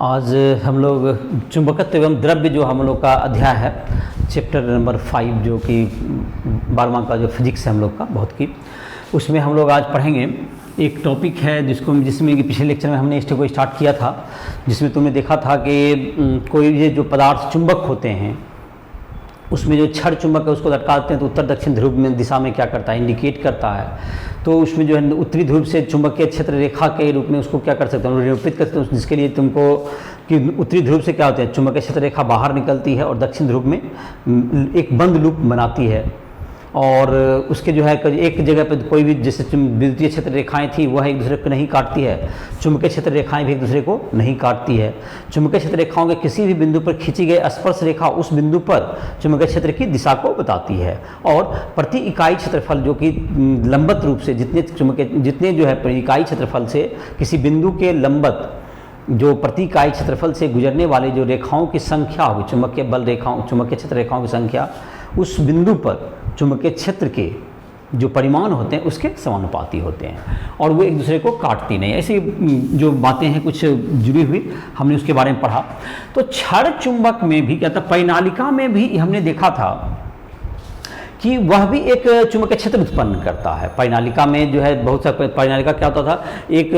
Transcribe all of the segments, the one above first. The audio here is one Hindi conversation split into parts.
आज हम लोग चुंबकत्व एवं द्रव्य जो हम लोग का अध्याय है, चैप्टर नंबर 5, जो कि 12वां का जो फिजिक्स है हम लोग का बहुत की, उसमें हम लोग आज पढ़ेंगे। एक टॉपिक है जिसमें कि पिछले लेक्चर में हमने इसको स्टार्ट किया था, जिसमें तुमने देखा था कि कोई ये जो पदार्थ चुंबक होते हैं उसमें जो क्षण चुंबक है उसको लटकाते हैं तो उत्तर दक्षिण ध्रुव में दिशा में क्या करता है, इंडिकेट करता है। तो उसमें जो है उत्तरी ध्रुव से चुंबकीय क्षेत्र रेखा के रूप में उसको क्या कर सकते हैं, निरूपित कर सकते हैं। जिसके लिए तुमको कि उत्तरी ध्रुव से क्या होता है, चुंबकीय क्षेत्र रेखा बाहर निकलती है और दक्षिण ध्रुव में एक बंद लूप बनाती है। और उसके जो है एक जगह पर कोई भी जैसे विद्युतीय क्षेत्र रेखाएं थी वह एक दूसरे को नहीं काटती है, चुंबकीय क्षेत्र रेखाएं भी एक दूसरे को नहीं काटती है। चुंबकीय क्षेत्र रेखाओं के किसी भी बिंदु पर खींची गई स्पर्श रेखा उस बिंदु पर चुंबकीय क्षेत्र की दिशा को बताती है। और प्रति इकाई क्षेत्रफल जो कि लंबवत रूप से जितने जो है इकाई क्षेत्रफल से किसी बिंदु के लंबवत जो प्रति इकाई क्षेत्रफल से गुजरने वाले जो रेखाओं की संख्या होगी, चुंबकीय बल रेखाओं, चुंबकीय क्षेत्र रेखाओं की संख्या उस बिंदु पर चुंबकीय क्षेत्र के जो परिमाण होते हैं उसके समानुपाती होते हैं और वो एक दूसरे को काटती नहीं। ऐसी जो बातें हैं कुछ जुड़ी हुई, हमने उसके बारे में पढ़ा। तो क्षण चुंबक में भी क्या था, परिनालिका में भी हमने देखा था कि वह भी एक चुंबकीय क्षेत्र उत्पन्न करता है। परिनालिका में जो है बहुत सा परिनालिका क्या होता था, एक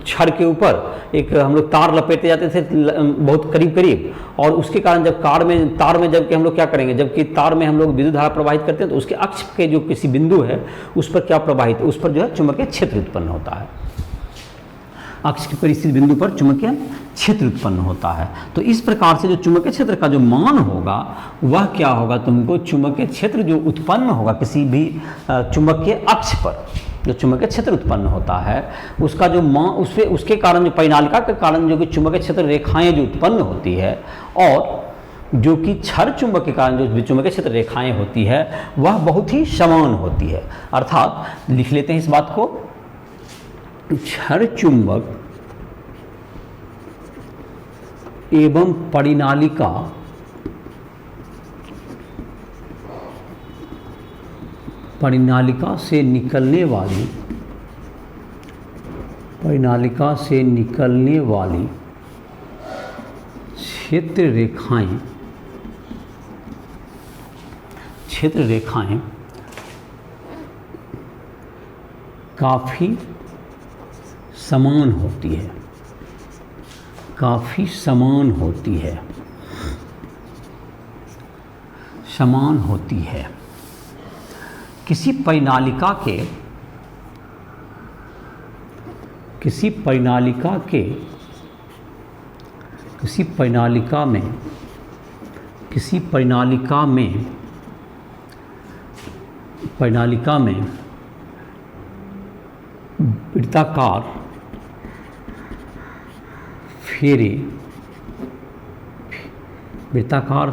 छड़ के ऊपर एक हम लोग तार लपेटे जाते थे बहुत करीब करीब, और उसके कारण जब तार में जबकि हम लोग क्या करेंगे, जबकि तार में हम लोग विद्युत धारा प्रवाहित करते हैं तो उसके अक्ष के जो किसी बिंदु है उस पर क्या प्रवाहित, उस पर जो है चुंबकीय क्षेत्र उत्पन्न होता है। अक्ष की परिस्थिति बिंदु पर चुंबकीय क्षेत्र उत्पन्न होता है। तो इस प्रकार से जो चुंबकीय क्षेत्र का जो मान होगा वह क्या होगा, तुमको चुंबकीय क्षेत्र जो उत्पन्न होगा किसी भी चुंबकीय अक्ष पर जो चुंबकीय क्षेत्र उत्पन्न होता है उसका जो मान उसके कारण जो परिनालिका के कारण जो कि चुंबकीय क्षेत्र रेखाएं जो उत्पन्न होती है और जो कि क्षण चुंबक के कारण जो चुंबकीय क्षेत्र रेखाएं होती है वह बहुत ही समान होती है। अर्थात लिख लेते हैं इस बात को, क्षण चुंबक एवं परिनालिका से निकलने वाली क्षेत्र रेखाएं काफ़ी समान होती है। किसी परिनालिका में वृत्ताकार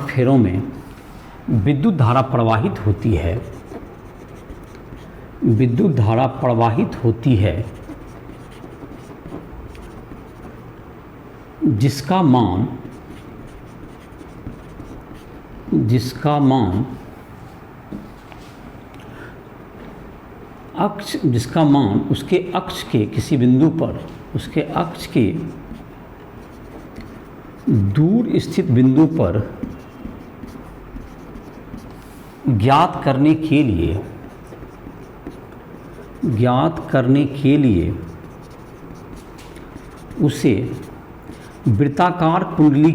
फेरों में विद्युत धारा प्रवाहित होती है जिसका मान उसके अक्ष के किसी बिंदु पर उसके अक्ष के दूर स्थित बिंदु पर ज्ञात करने के लिए उसे वृत्ताकार कुंडली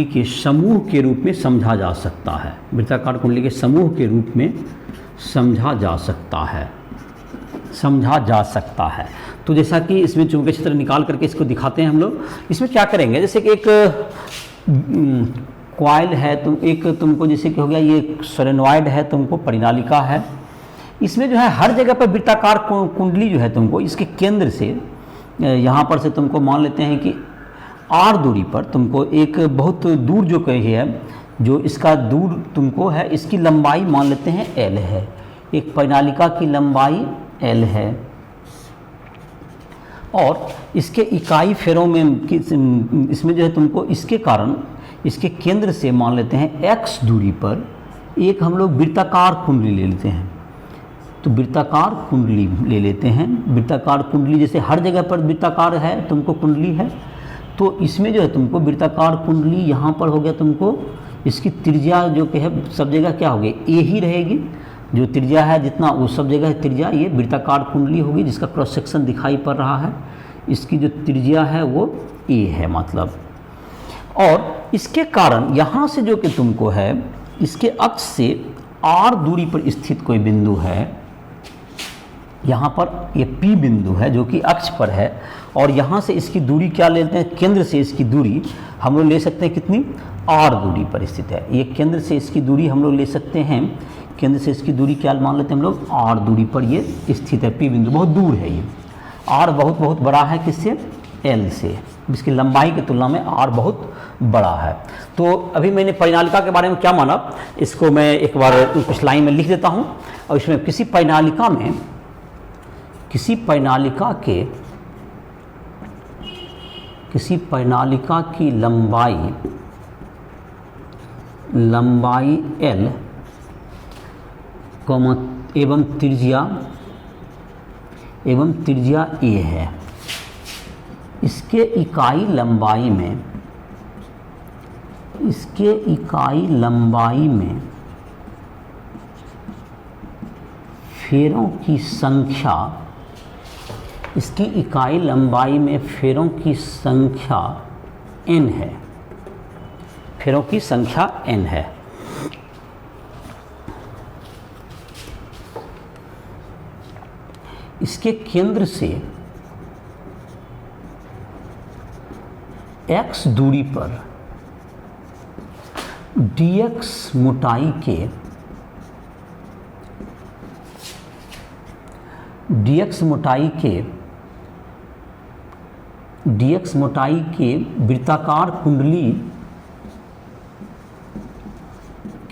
के समूह के रूप में समझा जा सकता है। वृत्ताकार कुंडली के समूह के रूप में समझा जा सकता है। तो जैसा कि इसमें चुंबकीय क्षेत्र निकाल करके इसको दिखाते हैं हम लोग। इसमें क्या करेंगे, जैसे कि एक कॉइल है, तुमको जैसे कि हो गया ये सोलेनॉइड है, तुमको परिनालिका है। इसमें जो है हर जगह पर वृत्ताकार कुंडली जो है तुमको इसके केंद्र से यहाँ पर से तुमको मान लेते हैं कि r दूरी पर तुमको एक बहुत दूर जो कही है, जो इसका दूर तुमको है, इसकी लंबाई मान लेते हैं l है। एक परिनालिका की लंबाई l है और इसके इकाई फेरों में इसमें जो है तुमको इसके कारण इसके केंद्र से मान लेते हैं x दूरी पर एक हम लोग वृत्ताकार कुंडली ले लेते हैं। तो वृत्ताकार कुंडली ले लेते हैं। वृत्ताकार कुंडली जैसे हर जगह पर वृत्ताकार है तुमको कुंडली है, तो इसमें जो है तुमको वृत्ताकार कुंडली यहाँ पर हो गया तुमको, इसकी त्रिज्या जो कि है सब जगह क्या होगी, ए ही रहेगी। जो त्रिज्या है जितना वो सब जगह है त्रिज्या, ये वृत्ताकार कुंडली होगी जिसका क्रॉस सेक्शन दिखाई पड़ रहा है। इसकी जो त्रिज्या है वो ए है मतलब। और इसके कारण यहाँ से जो कि तुमको है इसके अक्ष से आर दूरी पर स्थित कोई बिंदु है, यहाँ पर ये पी बिंदु है जो कि अक्ष पर है, और यहाँ से इसकी दूरी क्या लेते हैं, केंद्र से इसकी दूरी हम लोग ले सकते हैं कितनी, आर दूरी पर स्थित है। ये केंद्र से इसकी दूरी हम लोग ले सकते हैं, केंद्र से इसकी दूरी क्या मान लेते हैं हम लोग, आर दूरी पर ये स्थित है। पी बिंदु बहुत दूर है, ये आर बहुत बड़ा है किससे, एल से, इसकी लंबाई की तुलना में आर बहुत बड़ा है। तो अभी मैंने परिनालिका के बारे में क्या माना, इसको मैं एक बार कुछ लाइन में लिख देता हूँ। और इसमें किसी परिनालिका की लंबाई L एवं त्रिज्या A है। इसके इकाई लंबाई में फेरों की संख्या, इसकी इकाई लंबाई में फेरों की संख्या n है, फेरों की संख्या n है। इसके केंद्र से x दूरी पर dx मोटाई के वृत्ताकार कुंडली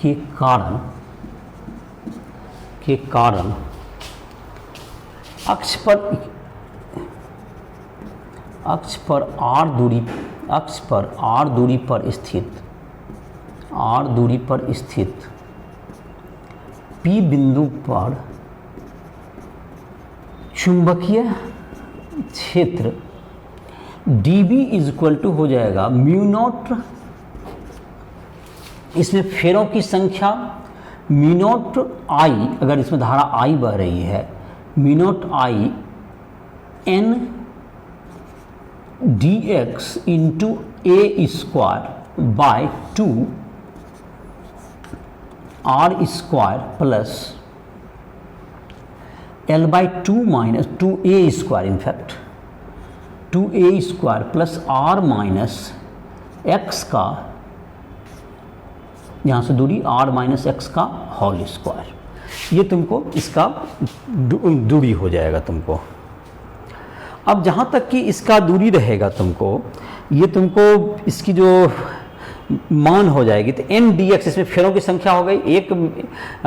के कारण अक्ष पर r दूरी पर स्थित P बिंदु पर चुंबकीय क्षेत्र dB इक्वल टू हो जाएगा म्यू नॉट, इसमें फेरों की संख्या म्यू नॉट आई, अगर इसमें धारा I बह रही है, mu not I n dx into A square bye 2 r square plus L by 2 minus 2a square, in fact 2a square plus r minus x का, यहाँ से दूरी r माइनस x का होल स्क्वायर, ये तुमको इसका दूरी हो जाएगा तुमको। अब जहाँ तक कि इसका दूरी रहेगा तुमको, ये तुमको इसकी जो मान हो जाएगी तो n dx, इसमें फेरों की संख्या हो गई एक,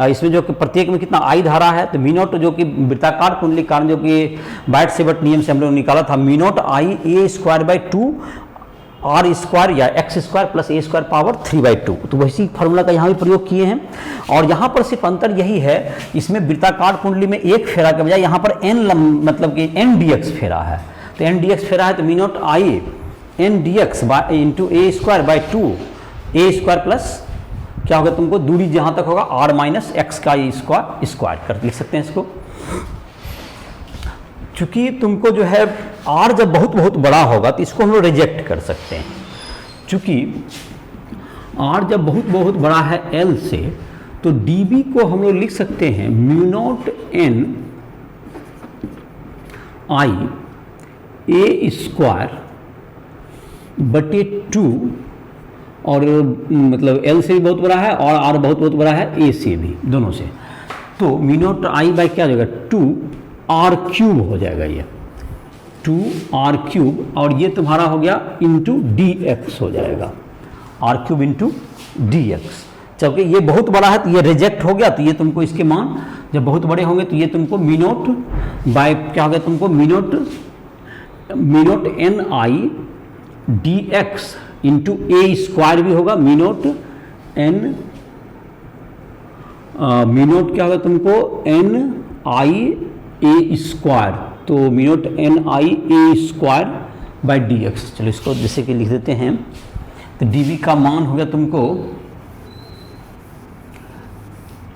इसमें जो कि प्रत्येक में कितना I धारा है, तो म्यू नॉट जो कि वृत्ताकार कुंडली कारण जो कि बाइट-सेवर्ट नियम से हम लोग निकाला था, mu naught I a square by 2 r square या x square plus a square power 3/2, तो वैसी फार्मूला का यहाँ भी प्रयोग किए हैं। और यहाँ पर सिर्फ अंतर यही है, इसमें वृत्ताकार कुंडली में एक फेरा के बजाय यहाँ पर मतलब कि n dx फेरा है, तो n dx फेरा है तो mu not I n dx into a square by 2 a square plus क्या होगा तुमको, दूरी जहाँ तक होगा r माइनस x का स्क्वायर कर लिख सकते हैं इसको। चूंकि तुमको जो है r जब बहुत बड़ा होगा तो इसको हम लोग रिजेक्ट कर सकते हैं। चूंकि r जब बहुत बड़ा है L से, तो dB को हम लोग लिख सकते हैं mu naught n I a square बटे 2, और मतलब L से भी बहुत बड़ा है और R बहुत बड़ा है A से भी, दोनों से, तो म्यू नॉट I बाई क्या हो जाएगा 2r क्यूब हो जाएगा, ये 2r क्यूब, और ये तुम्हारा हो गया इंटू dx हो जाएगा, r क्यूब इंटू dx। जबकि ये बहुत बड़ा है तो ये रिजेक्ट हो गया, तो ये तुमको इसके मान जब बहुत बड़े होंगे तो ये तुमको म्यू नॉट बाय क्या हो गया तुमको mu naught n I dx into A square भी होगा, म्यू नॉट क्या होगा तुमको n आई ए स्क्वायर, तो mu not N I A square by D x. चलो इसको जैसे कि लिख देते हैं, तो डी वी का मान हो गया तुमको,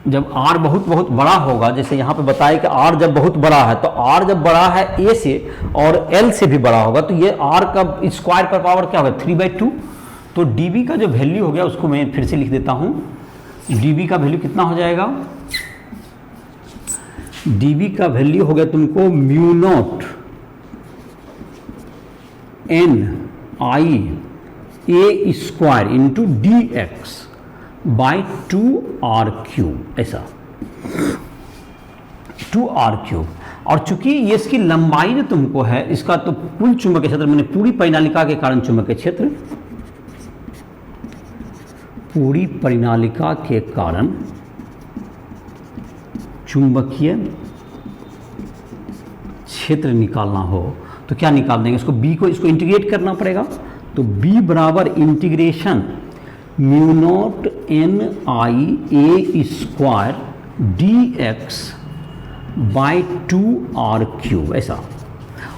जब r बहुत बहुत बड़ा होगा, जैसे यहाँ पे बताया कि r जब बहुत बड़ा है, तो r जब बड़ा है a से और l से भी बड़ा होगा, तो ये r का स्क्वायर पर पावर क्या होगा 3/2। तो dv का जो वैल्यू हो गया उसको मैं फिर से लिख देता हूँ, dv का वैल्यू कितना हो जाएगा, dv का वैल्यू हो गया तुमको mu not N I A square into D x by 2r³, ऐसा 2r³। और चूंकि ये इसकी लंबाई जो तुमको है, इसका तो कुल चुंबकीय क्षेत्र, मैंने पूरी परिनालिका के कारण चुंबकीय क्षेत्र, पूरी परिनालिका के कारण चुंबकीय क्षेत्र निकालना हो तो क्या निकाल देंगे, इसको b को इसको इंटीग्रेट करना पड़ेगा। तो b बराबर integration mu not N I A square D x by 2r³, ऐसा।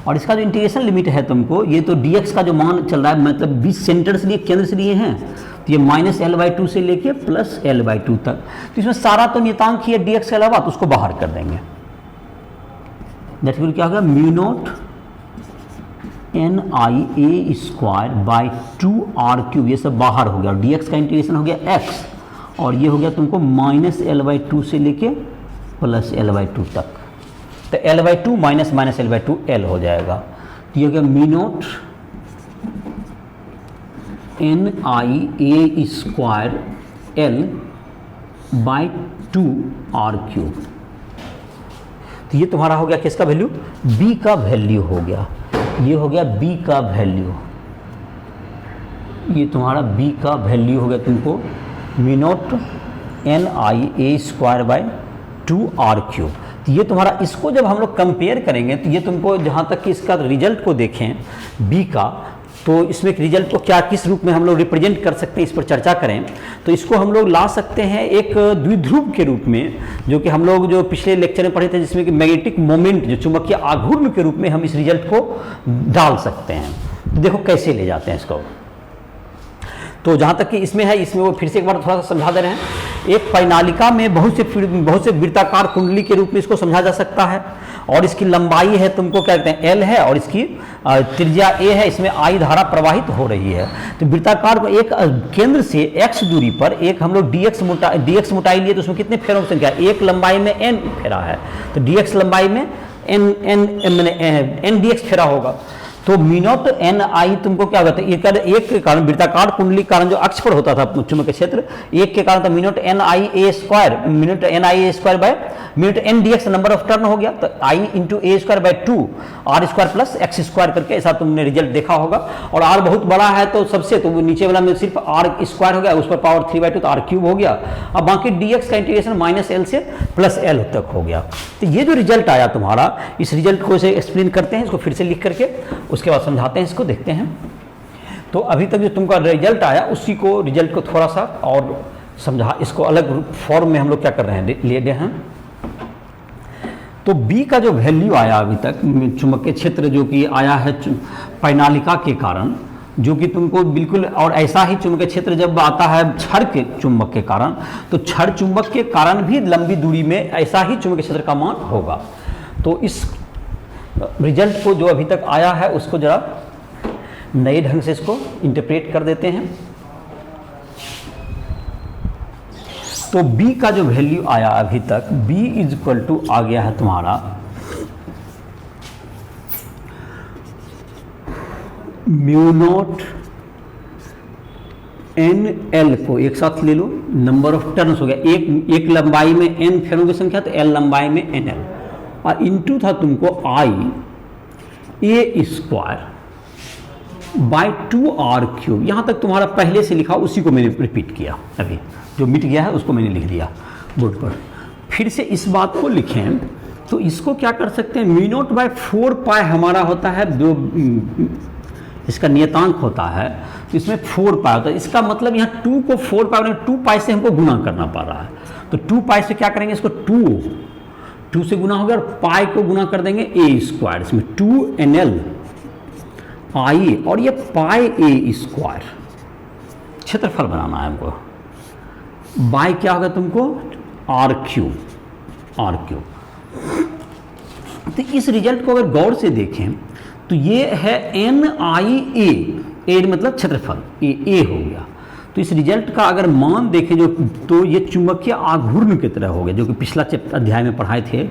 और इसका जो इंटीग्रेशन लिमिट है तुमको, ये तो dx का जो मान चल रहा है, मतलब 20 सेंटर से लिए केंद्र से लिए हैं, तो ये -l/2 से लेके +l/2 तक। तो इसमें सारा तो नियतांक ही है dx के अलावा, तो उसको बाहर कर देंगे। दैट विल क्या होगा, mu not N I A square by 2r³, ये सब बाहर हो गया, और dx का इंटीग्रेशन हो गया x, और ये हो गया तुमको -l/2 से लेके +l/2 तक। तो l/2 -l/2 l हो जाएगा। तो ये हो गया mu not N I A square l by 2r³। तो ये तुम्हारा हो गया किसका वैल्यू, b का वैल्यू हो गया, ये हो गया b का वैल्यू, ये तुम्हारा b का वैल्यू हो गया तुमको mu not N I A square by 2r³। तो ये तुम्हारा, इसको जब हम लोग कंपेयर करेंगे तो ये तुमको, जहाँ तक कि इसका रिजल्ट को देखें b का, तो इसमें रिजल्ट को क्या किस रूप में हम लोग रिप्रेजेंट कर सकते हैं, इस पर चर्चा करें। तो इसको हम लोग ला सकते हैं एक द्विध्रुव के रूप में, जो कि हम लोग जो पिछले लेक्चर में पढ़े थे, जिसमें कि मैग्नेटिक मोमेंट, जो चुंबकीय आघूर्ण के रूप में हम इस रिजल्ट को डाल सकते हैं। तो देखो कैसे ले जाते हैं इसको। तो जहाँ तक कि इसमें है, इसमें वो फिर से एक बार थोड़ा सा समझा दे रहे हैं। एक परिनालिका में बहुत से वृत्ताकार कुंडली के रूप में इसको समझा जा सकता है, और इसकी लंबाई है तुमको क्या कहते हैं l है, और इसकी त्रिज्या a है, इसमें I धारा प्रवाहित हो रही है। तो वृत्ताकार को एक केंद्र से x दूरी पर एक हम लोग dx मोटाई लिए, तो उसमें कितने फेरों की संख्या, एक लंबाई में n फेरा है, तो dx लंबाई में n dx फेरा होगा। तो म्यू नॉट एन आई तुमको क्या होता है, एक के कारण वृत्ताकार कुंडली के कारण जो अक्ष पर होता था चुंबकीय क्षेत्र, एक के कारण तो mu not N I A square, mu not N I A square by mu not N D X number of turn हो गया, तो I into A square by 2 R square plus X square करके, ऐसा तुमने रिजल्ट देखा होगा। और आर बहुत बड़ा है तो सबसे, तो नीचे वाला में सिर्फ आर स्क्वायर हो गया, उस पर पावर 3/2, तो आर³ हो गया। अब बाकी डी एक्स का इंटीग्रेशन -l से +l तक हो गया। तो ये जो रिजल्ट आया तुम्हारा, इस रिजल्ट को इसे एक्सप्लेन करते हैं, इसको फिर से लिख करके उसके बाद समझाते हैं, इसको देखते हैं। तो अभी तक जो तुमका रिजल्ट आया, उसी को रिजल्ट को थोड़ा सा और समझा, इसको अलग फॉर्म में हम लोग क्या कर रहे हैं, ले रहे हैं। तो B का जो वैल्यू आया अभी तक, चुंबकीय क्षेत्र जो कि आया है परिनालिका के कारण, जो कि तुमको बिल्कुल, और ऐसा ही चुंबकीय क्षेत्र जब आता है क्षण के चुंबक के कारण, तो क्षण चुंबक के कारण भी लंबी दूरी में ऐसा ही चुंबकीय क्षेत्र का मान होगा। तो इस रिजल्ट को जो अभी तक आया है, उसको जरा नए ढंग से इसको इंटरप्रेट कर देते हैं। तो B का जो वैल्यू आया अभी तक, B इज इक्वल टू आ गया है तुम्हारा म्यू नॉट एन एल को एक साथ ले लो, नंबर ऑफ टर्न्स हो गया, एक लंबाई में n फेरों की संख्या, तो l लंबाई में nl, और इनटू था तुमको आई ए स्क्वायर बाई 2r³। यहाँ तक तुम्हारा पहले से लिखा, उसी को मैंने रिपीट किया, अभी जो मिट गया है उसको मैंने लिख दिया बोर्ड पर। फिर से इस बात को लिखें तो इसको क्या कर सकते हैं, म्यू नॉट बाई 4π हमारा होता है, जो इसका नियतांक होता है, तो इसमें 4π होता है। इसका मतलब यहाँ 2 को 4π 2π से हमको गुना करना पड़ रहा है, तो 2π से क्या करेंगे, इसको 2 से गुना हो गया और पाई को गुना कर देंगे ए स्क्वायर, इसमें 2nl आई और ये पाई ए स्क्वायर क्षेत्रफल बनाना है हमको, बाय क्या होगा तुमको आर क्यूब। तो इस रिजल्ट को अगर गौर से देखें तो ये है एन आई ए मतलब क्षेत्रफल, ए हो गया। तो इस रिजल्ट का अगर मान देखें जो, तो ये चुंबकीय आघूर्ण की तरह हो गया, जो कि पिछला अध्याय में पढ़ाए थे।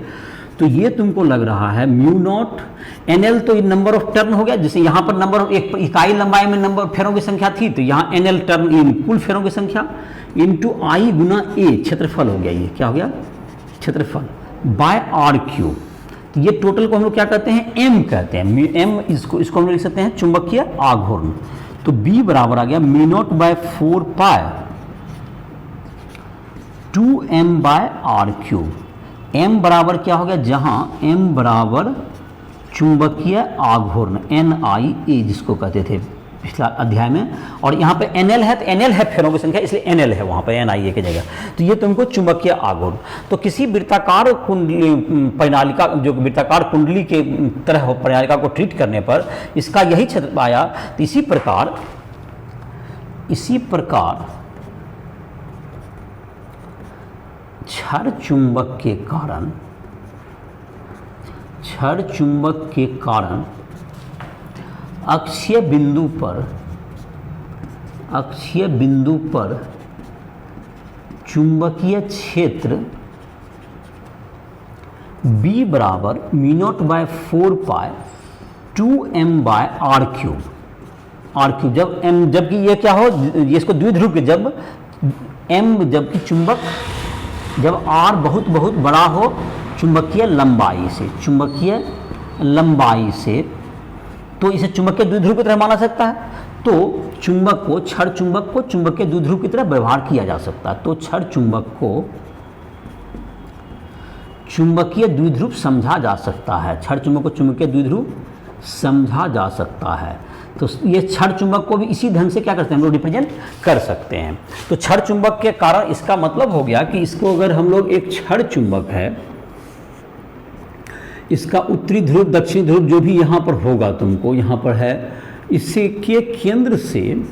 तो ये तुमको लग रहा है म्यू नॉट एनएल, तो ये नंबर ऑफ टर्न हो गया, जैसे यहाँ पर नंबर ऑफ एक इकाई लंबाई में नंबर फेरों की संख्या थी, तो यहाँ एनएल टर्न इन कुल फेरों की संख्या इंटू आई गुना ए क्षेत्रफल हो गया। ये क्या हो गया क्षेत्रफल बाय आर क्यूब। तो ये टोटल को हम लोग क्या कहते हैं एम कहते हैं, एम इसको हम लोग लिख सकते हैं चुंबकीय आघूर्ण। तो बी बराबर आ गया म्यू नॉट बाय 4 पाई 2m by R cube. m बराबर क्या हो गया, जहां m बराबर चुंबकीय आघूर्ण NIA जिसको कहते थे पिछला अध्याय में, और यहाँ पे NL है, तो NL है फेरों की संख्या, इसलिए NL है वहाँ पे NIA की जगह। तो ये तुमको चुंबकीय आघूर्ण। तो किसी वृत्ताकार कुंडली प्रणालिका, जो वृत्ताकार कुंडली के तरह हो प्रणालिका को ट्रीट करने पर इसका यही क्षेत्र आया। तो इसी प्रकार क्षण चुंबक के कारण अक्षीय बिंदु पर चुंबकीय क्षेत्र B बराबर म्यू नॉट बाय 4 पाई 2m बाय आर क्यूब। जब m, जबकि ये क्या हो, ये इसको द्विध्रुव के, जब m जबकि चुंबक जब r बहुत बड़ा हो चुंबकीय लंबाई से, तो इसे चुंबकीय द्विध्रुव की तरह माना सकता है। तो क्षण चुंबक को चुंबकीय द्विध्रुव की तरह व्यवहार किया जा सकता है। तो क्षण चुंबक को चुंबकीय द्विध्रुव समझा जा सकता है, क्षण चुंबक को चुंबकीय द्विध्रुव समझा जा सकता है। तो ये क्षण चुंबक को भी इसी ढंग से क्या करते हैं हम लोग रिप्रेजेंट कर सकते हैं। तो क्षण चुंबक के कारण इसका मतलब हो गया कि इसको अगर हम लोग एक क्षण चुंबक है, इसका उत्तरी ध्रुव दक्षिणी ध्रुव जो भी यहाँ पर होगा तुमको यहाँ पर है, इससे के केंद्र से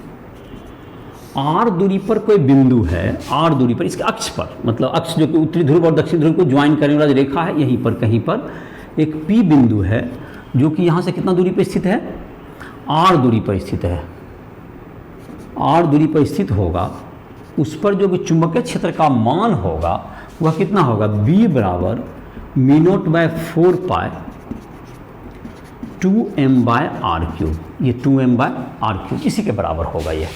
आर दूरी पर कोई बिंदु है, आर दूरी पर इसके अक्ष पर, मतलब अक्ष जो कि उत्तरी ध्रुव और दक्षिणी ध्रुव को ज्वाइन करने वाला रेखा है, यहीं पर कहीं पर एक पी बिंदु है जो कि यहाँ से कितना दूरी पर स्थित है, आर दूरी पर स्थित है। आर दूरी पर स्थित होगा, उस पर जो कि चुंबकीय क्षेत्र का मान होगा वह कितना होगा, बी बराबर म्यू नॉट बाय 4 पाई 2m बाय आर क्यूब। ये 2m बाय आर क्यूब इसी के बराबर होगा ये।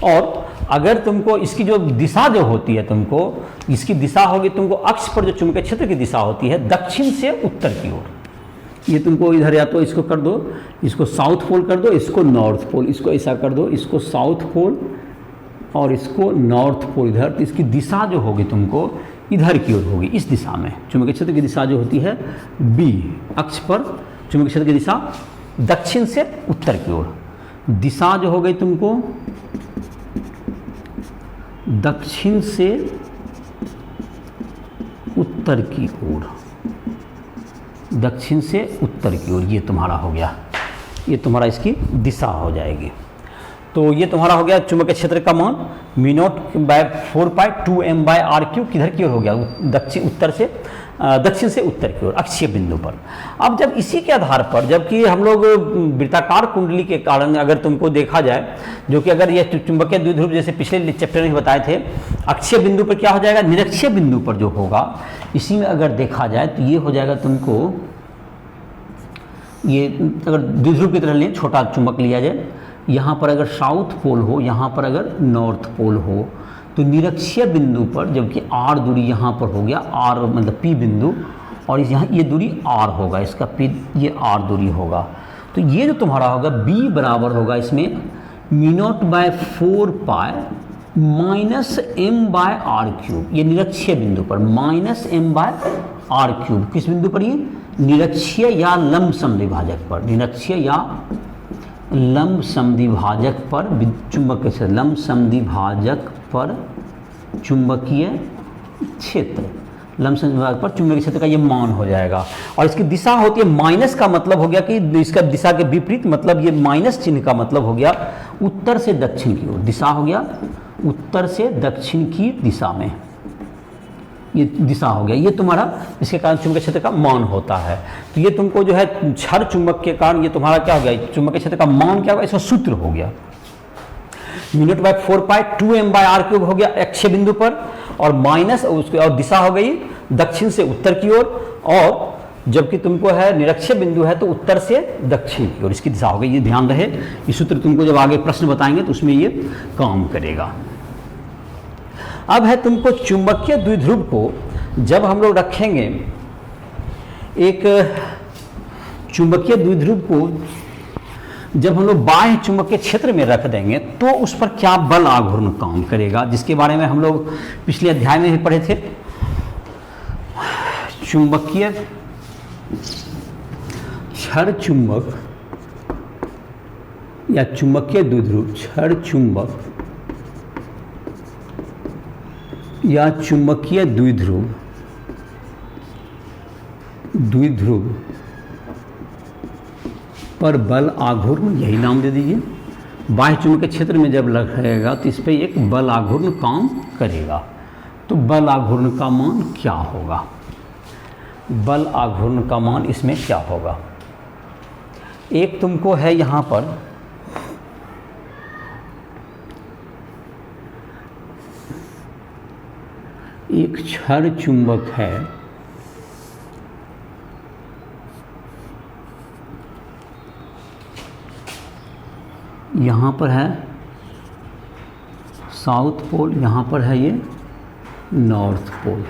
और अगर तुमको इसकी जो दिशा जो होती है, तुमको इसकी दिशा होगी, तुमको अक्ष पर जो चुंबकीय क्षेत्र की दिशा होती है दक्षिण से उत्तर की ओर, ये तुमको इधर या तो इसको कर दो, इसको साउथ पोल कर दो, इसको नॉर्थ पोल, इसको ऐसा कर दो, इसको साउथ पोल और इसको नॉर्थ पोल इधर। तो इसकी दिशा जो होगी तुमको इधर की ओर होगी, इस दिशा में चुंबकीय क्षेत्र की दिशा जो होती है बी, अक्ष पर चुंबकीय क्षेत्र की दिशा दक्षिण से उत्तर की ओर। दिशा जो हो गई तुमको दक्षिण से उत्तर की ओर, दक्षिण से उत्तर की ओर, ये तुम्हारा हो गया, ये तुम्हारा इसकी दिशा हो जाएगी। तो ये तुम्हारा हो गया चुंबकीय क्षेत्र का मान म्यू नॉट बाय 4 पाई 2m बाय आर क्यूब, किधर की ओर हो गया, दक्षिण से उत्तर की ओर अक्षीय बिंदु पर। अब जब इसी के आधार पर, जबकि हम लोग वृत्ताकार कुंडली के कारण अगर तुमको देखा जाए, जो कि अगर ये चुंबकीय द्विध्रुव जैसे पिछले चैप्टर में बताए थे, अक्षीय बिंदु पर क्या हो जाएगा, निरक्षीय बिंदु पर जो होगा, इसी में अगर देखा जाए तो ये हो जाएगा तुमको, ये अगर द्विध्रुव की तरह लें, छोटा चुंबक लिया जाए, यहाँ पर अगर साउथ पोल हो, यहाँ पर अगर नॉर्थ पोल हो, तो निरक्षीय बिंदु पर, जबकि आर दूरी यहाँ पर हो गया, आर मतलब पी बिंदु, और यहाँ ये दूरी आर होगा, इसका पी, ये आर दूरी होगा। तो ये जो तुम्हारा होगा बी बराबर होगा इसमें म्यू नॉट बाय 4 पाई minus M by R cube. ये निरक्षीय बिंदु पर minus M by R cube, किस बिंदु पर, ये निरक्षीय या लंब समद्विभाजक पर, निरक्षीय या लंब समद्विभाजक पर चुंबकीय क्षेत्र, लंब समद्विभाजक पर चुंबकीय क्षेत्र, लमसम पर चुंबकीय क्षेत्र का ये मान हो जाएगा। और इसकी दिशा होती है माइनस, का मतलब हो गया कि इसका दिशा के विपरीत, मतलब ये माइनस चिन्ह का मतलब हो गया उत्तर से दक्षिण की ओर। दिशा हो गया उत्तर से दक्षिण की दिशा में, ये दिशा हो गया, ये तुम्हारा इसके कारण चुंबकीय क्षेत्र का मान होता है। तो ये तुमको जो है क्षण चुंबक के कारण ये तुम्हारा क्या हो गया, चुंबकीय क्षेत्र का मान क्या होगा, इसका सूत्र हो गया μ/4π2m/r³ हो गया अक्षीय बिंदु पर, और माइनस उसके और दिशा हो गई दक्षिण से उत्तर की ओर, और जबकि तुमको है निरक्षीय बिंदु है तो उत्तर से दक्षिण की ओर इसकी दिशा हो गई। ये ध्यान रहे, ये सूत्र तुमको जब आगे प्रश्न बताएंगे तो उसमें ये काम करेगा। अब है तुमको चुंबकीय द्विध्रुव को जब हम लोग रखेंगे, एक चुंबकीय द्विध्रुव को जब हम लोग बाह्य चुंबकीय क्षेत्र में रख देंगे तो उस पर क्या बल आघूर्ण काम करेगा, जिसके बारे में हम लोग पिछले अध्याय में भी पढ़े थे। चुंबकीय क्षण चुंबक या चुंबकीय द्विध्रुव, क्षण चुंबक या चुंबकीय द्विध्रुव, द्विध्रुव पर बल आघूर्ण, यही नाम दे दीजिए। बाह्य चुंबकीय क्षेत्र में जब लगेगा तो इस पर एक बल आघूर्ण काम करेगा। तो बल आघूर्ण का मान क्या होगा, बल आघूर्ण का मान इसमें क्या होगा। एक तुमको है यहाँ पर एक क्षण चुंबक है, यहाँ पर है साउथ पोल, यहाँ पर है ये नॉर्थ पोल।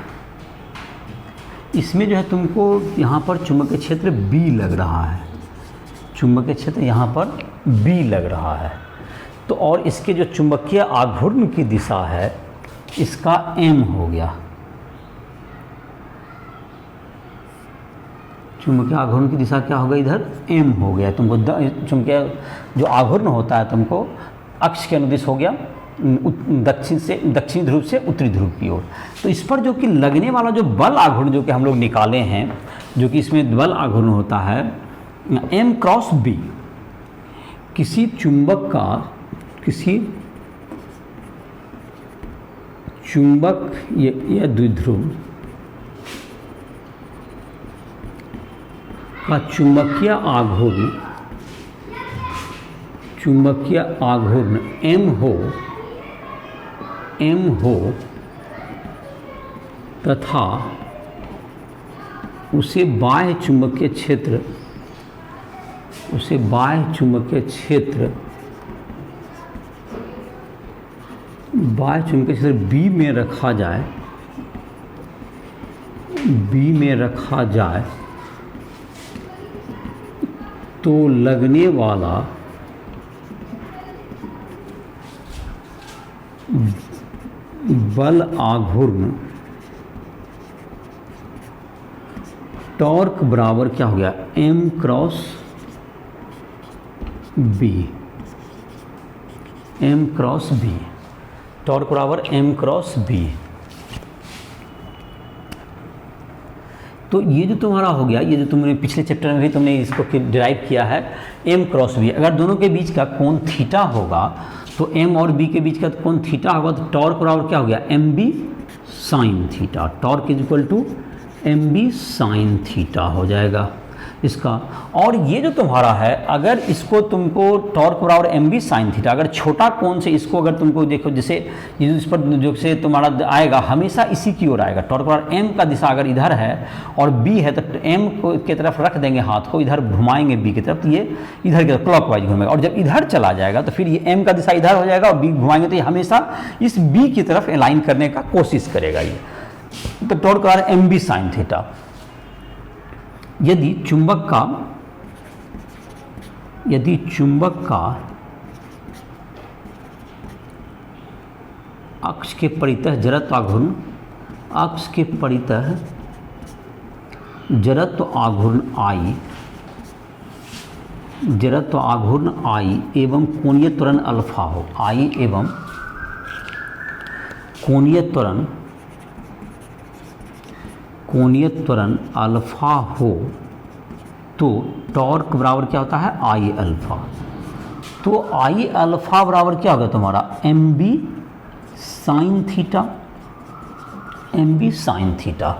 इसमें जो है तुमको यहाँ पर चुंबकीय क्षेत्र B लग रहा है, चुंबकीय क्षेत्र यहाँ पर B लग रहा है। तो और इसके जो चुंबकीय आघूर्ण की दिशा है इसका M हो गया, चुंबकीय आघूर्ण की दिशा क्या हो गई, इधर M हो गया। तुमको चुंबकीय जो आघूर्ण होता है तुमको अक्ष के अनुदिश हो गया, दक्षिणी ध्रुव से उत्तरी ध्रुव की ओर। तो इस पर जो कि लगने वाला जो बल आघूर्ण जो कि हम लोग निकाले हैं, जो कि इसमें बल आघूर्ण होता है M×B, किसी चुंबक का, किसी चुंबक या द्विध्रुव का चुंबकीय आघूर्ण, चुंबकीय आघूर्ण M हो तथा उसे बाह्य चुंबकीय क्षेत्र, उसे बाह्य चुंबकीय क्षेत्र, बाह्य चुंबकीय क्षेत्र B में रखा जाए, B में रखा जाए तो लगने वाला बल आघूर्ण टॉर्क बराबर क्या हो गया, M×B, M×B, टॉर्क बराबर M×B। तो ये जो तुम्हारा हो गया, ये जो तुमने पिछले चैप्टर में भी तुमने इसको डिराइव किया है M×B। अगर दोनों के बीच का कोण थीटा होगा तो M और B के बीच का कोण थीटा होगा, तो टॉर्क बराबर क्या हो गया, MB sine theta. Torque = MB sine theta हो जाएगा इसका। और ये जो तुम्हारा है, अगर इसको तुमको टॉर्क बराबर MB साइन थीटा, अगर छोटा कोण से इसको अगर तुमको देखो, जैसे इस पर जो से तुम्हारा आएगा हमेशा इसी की ओर आएगा। टॉर्क बराबर M का दिशा अगर इधर है और B है तो M की तरफ रख देंगे हाथ को, इधर घुमाएंगे B की तरफ, तो ये इधर की तरफ क्लॉकवाइज घूमेगा। और जब इधर चला जाएगा तो फिर ये M का दिशा इधर हो जाएगा और B घुमाएंगे तो ये हमेशा इस B की तरफ अलाइन करने का कोशिश करेगा ये। तो टॉर्क बराबर MB साइन थीटा। यदि चुंबक का अक्ष के परितः जड़त्व आघूर्ण, अक्ष के परितः जड़त्व आघूर्ण I एवं कोणीय त्वरण अल्फा हो, I एवं कोणीय त्वरण कोणीय त्वरण अल्फा हो तो टॉर्क बराबर क्या होता है, आई अल्फा। तो आई अल्फा बराबर क्या होगा तुम्हारा, M B sine theta, M B sine theta.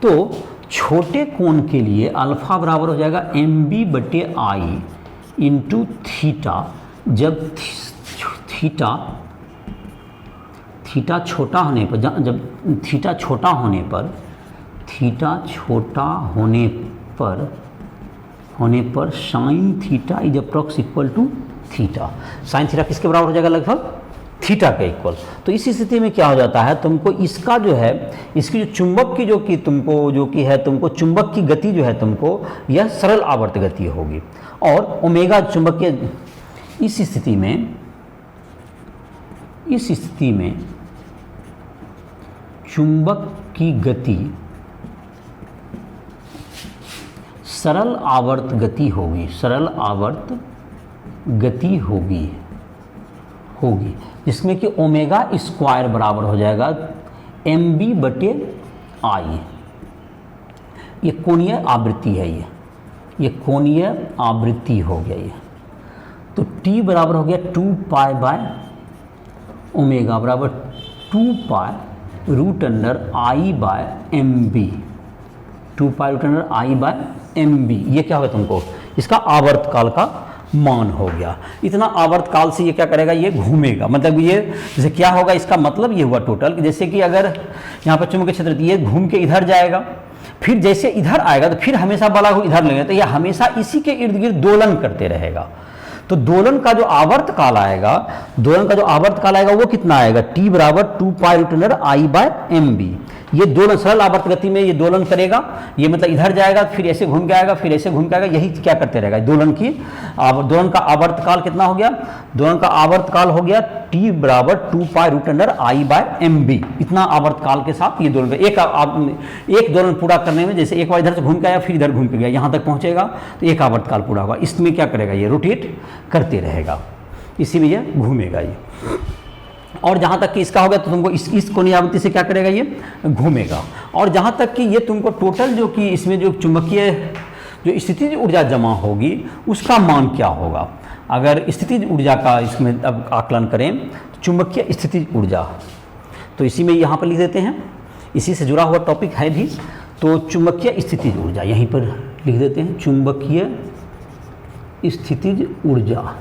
तो छोटे कोण के लिए अल्फा बराबर हो जाएगा एम बी बटे आई इंटू थीटा। जब थीटा छोटा होने पर, जब थीटा छोटा होने पर, थीटा छोटा होने पर sine theta is approx equal to theta. Sine theta किसके बराबर हो जाएगा, लगभग थीटा के इक्वल। तो इस स्थिति में क्या हो जाता है, तुमको इसका जो है, इसकी जो चुंबक की तुमको चुंबक की गति जो है तुमको, यह सरल आवर्त गति होगी। और ओमेगा चुंबक के इस स्थिति में चुंबक की गति सरल आवर्त गति होगी, सरल आवर्त गति होगी जिसमें कि ओमेगा स्क्वायर बराबर हो जाएगा एम बी बटे आई। ये कोणीय आवृत्ति है, ये कोणीय आवृत्ति हो गया ये। तो टी बराबर हो गया 2 पाई बाय ओमेगा बराबर 2 pi root under I by M B, 2 pi root under I by M B. ये क्या होगा तुमको, इसका आवर्त काल का मान हो गया। इतना आवर्त काल से ये क्या करेगा, ये घूमेगा। मतलब ये जैसे क्या होगा, इसका मतलब ये हुआ टोटल कि जैसे कि अगर यहाँ पर चुंबकीय क्षेत्र, ये घूम के इधर जाएगा, फिर जैसे इधर आएगा तो फिर हमेशा बला हुआ इधर लगेगा, तो ये हमेशा इसी के इर्द गिर्द दोलन करते रहेगा। तो दोलन का जो आवर्त काल आएगा, वो कितना आएगा, टी बराबर 2 pi root under I by M B. ये दोलन सरल आवर्त गति में ये दोलन करेगा, ये मतलब इधर जाएगा, फिर ऐसे घूम के आएगा, फिर ऐसे घूम के आएगा, यही क्या करते रहेगा। दोलन का आवर्त काल कितना हो गया, दोलन का आवर्त काल हो गया टी बराबर 2 pi root under I by M B. इतना आवर्त काल के साथ ये दोलन, एक दोलन पूरा करने में, जैसे एक बार इधर से घूम के आया, फिर इधर घूम के गया, यहाँ तक पहुँचेगा तो एक आवर्त काल पूरा होगा। इसमें क्या करेगा, ये रोटेट करते रहेगा, इसी में ये घूमेगा ये। और जहाँ तक कि इसका होगा तो तुमको इस कोणीय आवृत्ति से क्या करेगा, ये घूमेगा। और जहाँ तक कि ये तुमको टोटल जो कि इसमें जो चुंबकीय जो स्थितिज ऊर्जा जमा होगी उसका मान क्या होगा। अगर स्थितिज ऊर्जा का इसमें अब आकलन करें तो चुंबकीय स्थितिज ऊर्जा, तो इसी में यहाँ पर लिख देते हैं, इसी से जुड़ा हुआ टॉपिक है भी। तो चुंबकीय स्थितिज ऊर्जा यहीं पर लिख देते हैं, चुंबकीय स्थितिज ऊर्जा।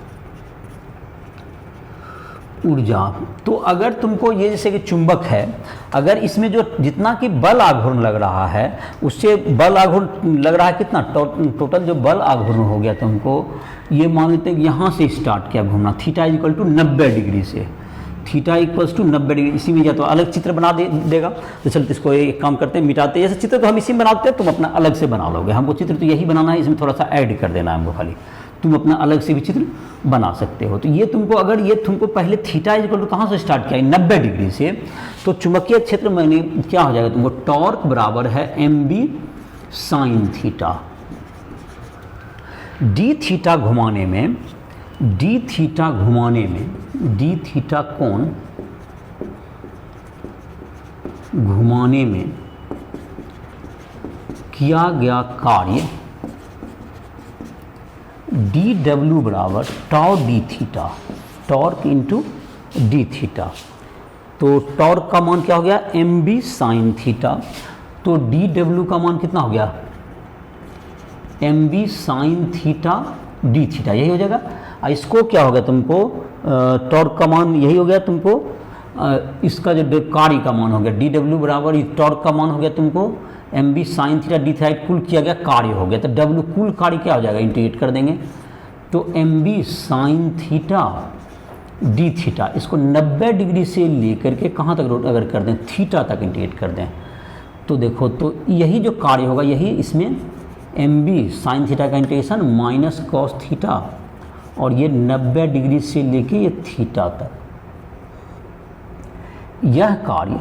तो अगर तुमको ये जैसे कि चुंबक है, अगर इसमें जो जितना कि बल आघूर्ण लग रहा है, उससे बल आघूर्ण लग रहा है कितना, टोटल जो बल आघूर्ण हो गया तुमको, ये मान लेते हैं यहाँ से स्टार्ट किया घूमना, थीटा इक्वल टू 90 डिग्री से, थीटा इक्वल्स टू 90 डिग्री। इसी में या तो अलग चित्र बना देगा, तो चलते इसको एक काम करते हैं, मिटाते हैं। जैसे चित्र तो हम इसी में बनाते हैं, तुम अपना अलग से बना लोगे, हमको चित्र तो यही बनाना है, इसमें थोड़ा सा ऐड कर देना है हमको खाली, तुम अपना अलग से भी चित्र बना सकते हो। तो ये तुमको, अगर ये तुमको पहले थीटा इक्वल टू कहाँ से स्टार्ट किया, 90 डिग्री से, तो चुंबकीय क्षेत्र में क्या हो जाएगा तुमको, टॉर्क बराबर है M B sine theta. D theta घुमाने में, डी थीटा कोण घुमाने में किया गया कार्य डी डब्ल्यू बराबर tau D theta, torque into D theta. तो टॉर्क का मान क्या हो गया, एम बी साइन थीटा। तो डी डब्ल्यू का मान कितना हो गया, M B sine theta D theta, यही हो जाएगा। इसको क्या होगा तुमको, टॉर्क का मान यही हो गया तुमको, इसका जो कार्य का मान हो गया डी डब्ल्यू बराबर टॉर्क का मान हो गया तुमको M B sine theta D theta, कुल किया गया कार्य हो गया। तो डब्ल्यू कुल कार्य क्या हो जाएगा, इंटीग्रेट कर देंगे, तो M B sine theta D theta, इसको 90 डिग्री से लेकर के कहाँ तक अगर कर दें, थीटा तक इंटीग्रेट कर दें, तो देखो तो यही जो कार्य होगा, यही इसमें एम बी साइन थीटा का इंटीग्रेशन माइनस कॉस थीटा, और ये 90 डिग्री से लेके ये थीटा तक, यह कार्य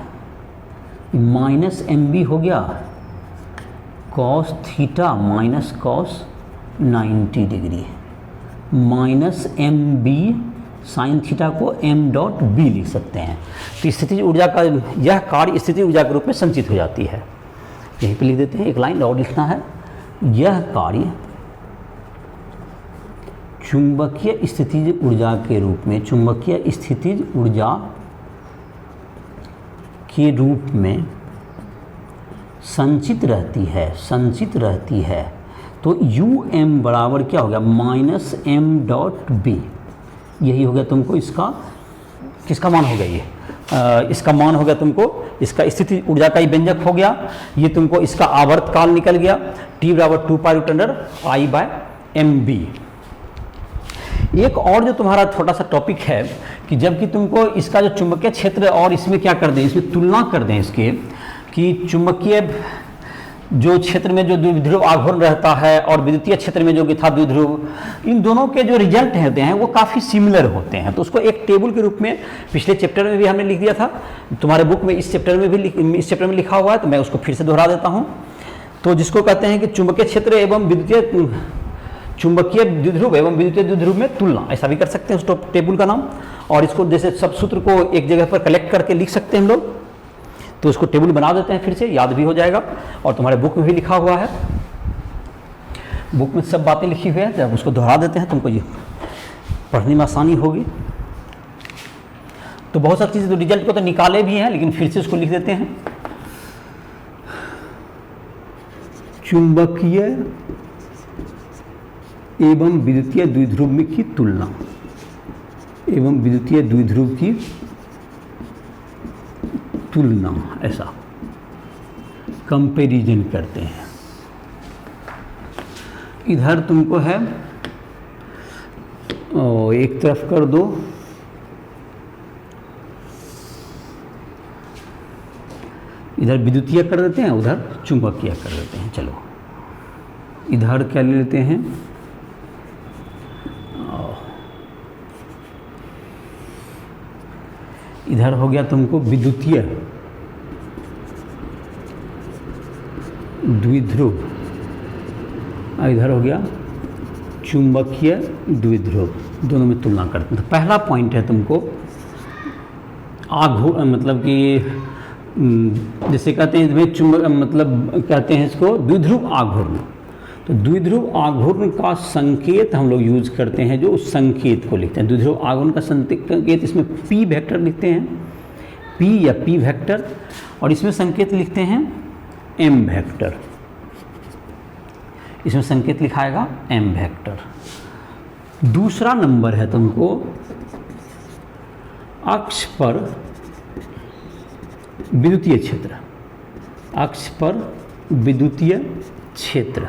माइनस एम बी हो गया cos theta minus cos 90 degree, minus M B sine theta को एम डॉट बी लिख सकते हैं। तो स्थितिज ऊर्जा का यह कार्य स्थितिज ऊर्जा के रूप में संचित हो जाती है। यहीं पे लिख देते हैं, एक लाइन और लिखना है, यह कार्य चुंबकीय स्थितिज ऊर्जा के रूप में, चुंबकीय स्थितिज ऊर्जा के रूप में संचित रहती है। तो यू एम बराबर क्या हो गया, माइनस एम डॉट बी। यही हो गया तुमको इसका, किसका मान हो गया ये, इसका मान हो गया तुमको, इसका स्थिति ऊर्जा का ही व्यंजक हो गया, ये तुमको इसका आवर्त काल निकल गया, टी बराबर 2 pi root under I by M B. एक और जो तुम्हारा छोटा सा टॉपिक है कि जबकि तुमको इसका जो चुंबकीय क्षेत्र और इसमें क्या कर दें, इसमें तुलना कर दें इसके, कि चुंबकीय जो क्षेत्र में जो द्विध्रुव आघूर्ण रहता है और विद्युतीय क्षेत्र में जो कि था द्विध्रुव, इन दोनों के जो रिजल्ट होते हैं वो काफ़ी सिमिलर होते हैं। तो उसको एक टेबल के रूप में पिछले चैप्टर में भी हमने लिख दिया था, तुम्हारे बुक में इस चैप्टर में लिखा हुआ है, तो मैं उसको फिर से दोहरा देता हूँ। तो जिसको कहते हैं कि चुंबकीय क्षेत्र एवं विद्युतीय, चुंबकीय द्विध्रुव एवं विद्युतीय द्विध्रुव में तुलना, ऐसा भी कर सकते हैं उस टेबल का नाम। और इसको जैसे सब सूत्र को एक जगह पर कलेक्ट करके लिख सकते हैं हम लोग, तो उसको टेबल बना देते हैं, फिर से याद भी हो जाएगा। और तुम्हारे बुक में भी लिखा हुआ है, बुक में सब बातें लिखी हुई है, जब उसको दोहरा देते हैं तुमको ये पढ़ने में आसानी होगी। तो बहुत सारी चीज़ें तो रिजल्ट को तो निकाले भी हैं, लेकिन फिर से उसको लिख देते हैं। चुंबकीय एवं विद्युतीय द्विध्रुव में की तुलना, एवं विद्युतीय द्विध्रुव की तुलना, ऐसा कंपैरिजन करते हैं। इधर तुमको है एक तरफ कर दो, इधर विद्युतीय कर देते हैं, उधर चुंबकीय कर देते हैं। चलो इधर क्या ले लेते हैं, इधर हो गया तुमको विद्युतीय द्विध्रुव, और इधर हो गया चुंबकीय द्विध्रुव, दोनों में तुलना करते हैं। तो पहला पॉइंट है तुमको आघूर्ण, मतलब कि जैसे कहते हैं इसमें चुंबक, मतलब कहते हैं इसको द्विध्रुव आघूर्ण। तो द्विध्रुव आघूर्ण का संकेत हम लोग यूज करते हैं, जो उस संकेत को लिखते हैं। द्विध्रुव आघूर्ण का संकेत इसमें पी वेक्टर लिखते हैं, पी या पी वेक्टर, और इसमें संकेत लिखते हैं एम वेक्टर। इसमें संकेत लिखाएगा एम वेक्टर। दूसरा नंबर है तुमको अक्ष पर विद्युतीय क्षेत्र, अक्ष पर विद्युतीय क्षेत्र।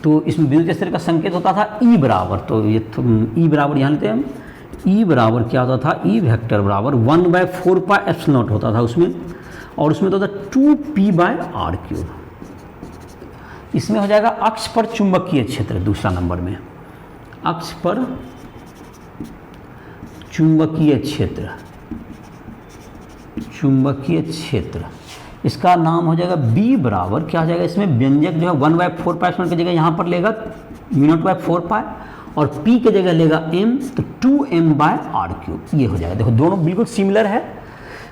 तो इसमें विद्युतीय क्षेत्र का संकेत होता था ई बराबर, तो ये ई बराबर यहाँ लेते हैं हम, ई बराबर क्या होता था, ई वेक्टर बराबर 1/4 पाई एप्सिलॉन नॉट होता था उसमें, और उसमें तो होता 2p/r³। इसमें हो जाएगा अक्ष पर चुंबकीय क्षेत्र, दूसरा नंबर में अक्ष पर चुंबकीय क्षेत्र, चुंबकीय क्षेत्र, इसका नाम हो जाएगा b बराबर क्या हो जाएगा, इसमें व्यंजक जो है 1/4 पाई की जगह यहाँ पर लेगा μ0/4 पाई, और p के जगह लेगा m, तो 2m/r³। ये हो जाएगा। देखो दोनों बिल्कुल सिमिलर है।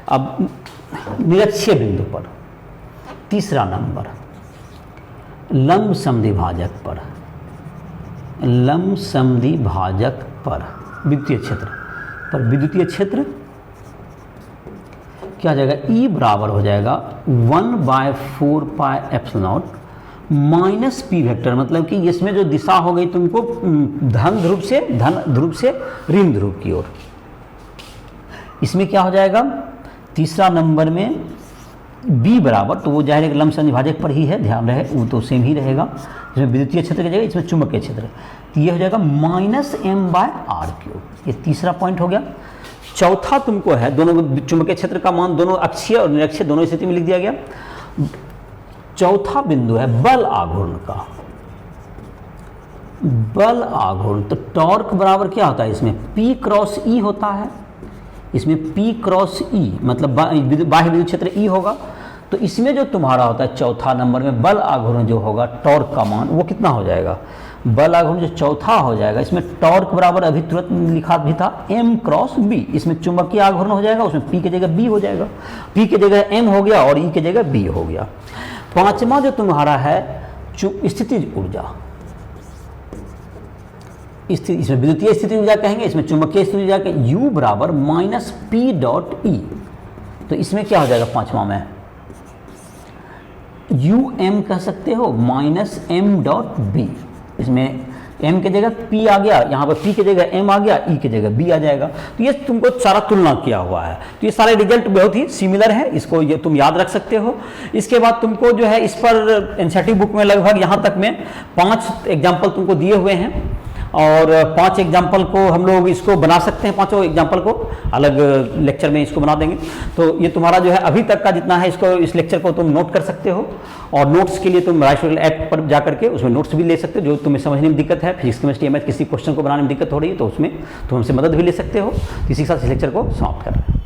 अब निरक्षीय बिंदु पर तीसरा नंबर लंब समद्विभाजक पर, लंब समद्विभाजक पर विद्युतीय क्षेत्र पर, विद्युतीय क्षेत्र क्या हो जाएगा, E बराबर हो जाएगा 1/4 pi epsilon not minus P vector, मतलब कि इसमें जो दिशा हो गई तुमको धन ध्रुव से ऋण ध्रुव की ओर। इसमें क्या हो जाएगा, तीसरा नंबर में B बराबर, तो वो जाहिर लंब समद्विभाजक पर ही है, ध्यान रहे वो तो सेम ही रहेगा, इसमें विद्युतीय क्षेत्र की जगह इसमें चुंबकीय क्षेत्र, तो ये हो जाएगा -m/r³। ये तीसरा पॉइंट हो गया। चौथा तुमको है, दोनों चुंबकीय क्षेत्र का मान दोनों अक्षीय और निरक्षीय दोनों स्थिति में लिख दिया गया। चौथा बिंदु है बल आघूर्ण का, बल आघूर्ण। तो टॉर्क बराबर क्या होता है, इसमें P क्रॉस E होता है, इसमें P क्रॉस E मतलब बाह्य विद्युत क्षेत्र E होगा। तो इसमें जो तुम्हारा होता है चौथा नंबर में बल आघूर्ण जो होगा, टॉर्क का मान वो कितना हो जाएगा, बल आघूर्ण जो चौथा हो जाएगा, इसमें टॉर्क बराबर अभी तुरंत लिखा भी था m क्रॉस b, इसमें चुंबकीय आघूर्ण हो जाएगा, उसमें p की जगह b हो जाएगा, p की जगह m हो गया और e की जगह b हो गया। पांचवा जो तुम्हारा है स्थितिज ऊर्जा, इसमें विद्युतीय स्थिति ऊर्जा कहेंगे, इसमें चुंबकीय स्थिति ऊर्जा कहेंगे, u बराबर माइनस p डॉट ई। तो इसमें क्या हो जाएगा पांचवा में, um कह सकते हो माइनस m डॉट बी, इसमें m की जगह p आ गया, यहाँ पर p की जगह m आ गया, e की जगह b आ जाएगा। तो ये तुमको सारा तुलना किया हुआ है, तो ये सारे रिजल्ट बहुत ही सिमिलर है, इसको ये तुम याद रख सकते हो। इसके बाद तुमको जो है इस पर एनसीईआरटी बुक में लगभग यहाँ तक में 5 एग्जाम्पल तुमको दिए हुए हैं और 5 एग्जाम्पल को हम लोग इसको बना सकते हैं, 5 एग्जाम्पल को अलग लेक्चर में इसको बना देंगे। तो ये तुम्हारा जो है अभी तक का जितना है इसको, इस लेक्चर को तुम नोट कर सकते हो और नोट्स के लिए तुम राइस ऐप पर जा करके उसमें नोट्स भी ले सकते हो। जो तुम्हें समझने में दिक्कत है, फिजिक्स केमिस्ट्री मैथ किसी क्वेश्चन को बनाने में दिक्कत हो रही है तो उसमें तुम हमसे मदद भी ले सकते हो। इसी के साथ इस लेक्चर को समाप्त कर रहे हैं।